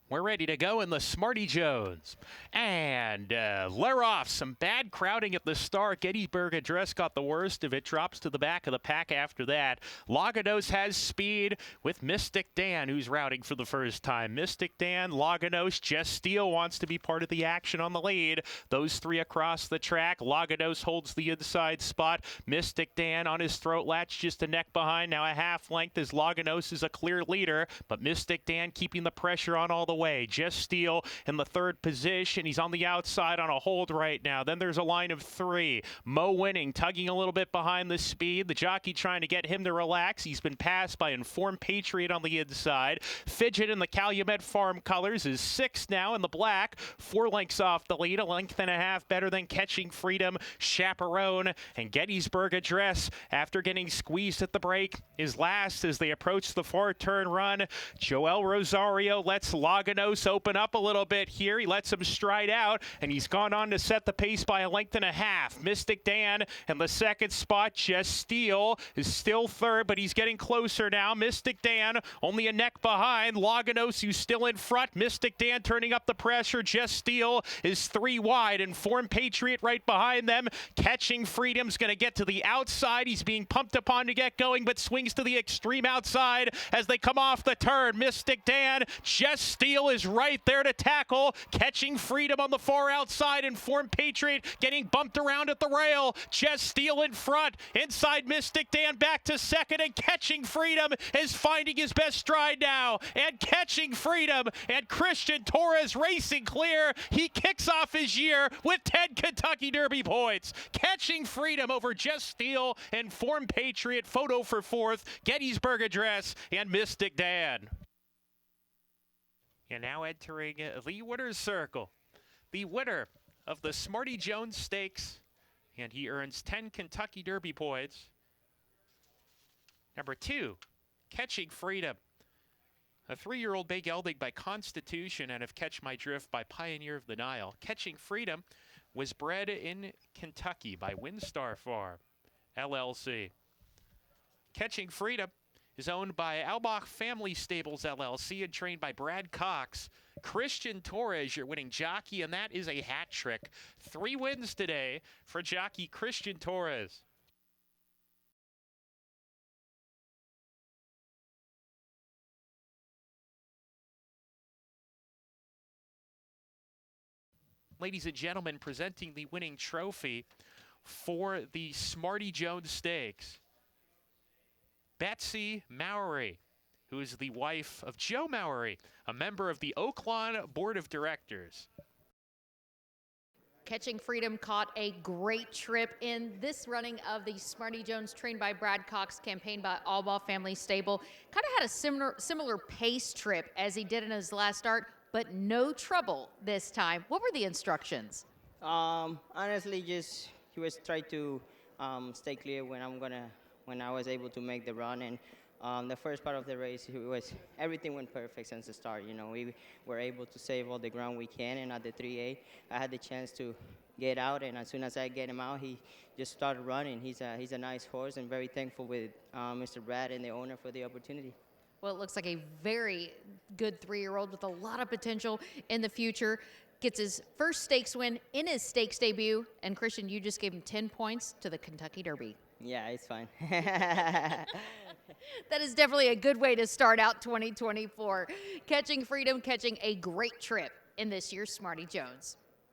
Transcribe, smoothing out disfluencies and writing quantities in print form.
We're ready to go in the Smarty Jones. And Lair off. Some bad crowding at the start. Gettysburg Address got the worst of it. Drops to the back of the pack after that. Laganos has speed with Mystic Dan, who's routing for the first time. Mystic Dan, Laganos, Jess Steele wants to be part of the action on the lead. Those three across the track. Laganos holds the inside spot. Mystic Dan on his throat latch, just a neck behind. Now a half length as Laganos is a clear leader. But Mystic Dan keeping the pressure on all the way. Jess Steele in the third position. He's on the outside on a hold right now. Then there's a line of three. Mo Winning tugging a little bit behind the speed. The jockey trying to get him to relax. He's been passed by Informed Patriot on the inside. Fidget in the Calumet Farm colors is sixth now in the black. 4 lengths off the lead. A length and a half better than Catching Freedom. Chaperone and Gettysburg Address, after getting squeezed at the break, is last as they approach the far turn run. Joel Rosario lets Laganos open up a little bit here. He lets him stride out, and he's gone on to set the pace by a length and a half. Mystic Dan in the second spot. Jess Steele is still third, but he's getting closer now. Mystic Dan only a neck behind. Laganos, who's still in front. Mystic Dan turning up the pressure. Jess Steele is 3 wide. Informed Patriot right behind them. Catching Freedom's going to get to the outside. He's being pumped upon to get going, but swings to the extreme outside as they come off the turn. Mystic Dan, Jess Steele is right there to tackle. Catching Freedom on the far outside. Informed Patriot getting bumped around at the rail. Jess Steele in front. Inside Mystic Dan back to second, and Catching Freedom is finding his best stride now. And Catching Freedom and Christian Torres racing clear. He kicks off his year with 10 Kentucky Derby points. Catching Freedom over Jess Steele. Informed Patriot, photo for fourth. Gettysburg Address and Mystic Dan. And now entering the winner's circle. The winner of the Smarty Jones Stakes, and he earns 10 Kentucky Derby points. Number 2, Catching Freedom. A 3-year-old bay gelding by Constitution and of Catch My Drift by Pioneer of the Nile. Catching Freedom was bred in Kentucky by Windstar Farm, LLC. Catching Freedom is owned by Albach Family Stables, LLC, and trained by Brad Cox. Christian Torres, your winning jockey, and that is a hat trick. 3 wins today for jockey Christian Torres. Ladies and gentlemen, presenting the winning trophy for the Smarty Jones Stakes, Betsy Mowry, who is the wife of Joe Mowry, a member of the Oaklawn Board of Directors. Catching Freedom caught a great trip in this running of the Smarty Jones, trained by Brad Cox, campaigned by Albaugh Family Stable. Kind of had a similar pace trip as he did in his last start, but no trouble this time. What were the instructions? Honestly, just he was trying to stay clear when I was able to make the run. And the first part of the race, everything went perfect since the start. You know, we were able to save all the ground we can, and at the 3A, I had the chance to get out, and as soon as I get him out, he just started running. He's a nice horse, and very thankful with Mr. Brad and the owner for the opportunity. Well, it looks like a very good 3-year-old with a lot of potential in the future. Gets his first stakes win in his stakes debut. And Christian, you just gave him 10 points to the Kentucky Derby. Yeah, it's fine. That is definitely a good way to start out 2024. Catching Freedom, catching a great trip in this year's Smarty Jones.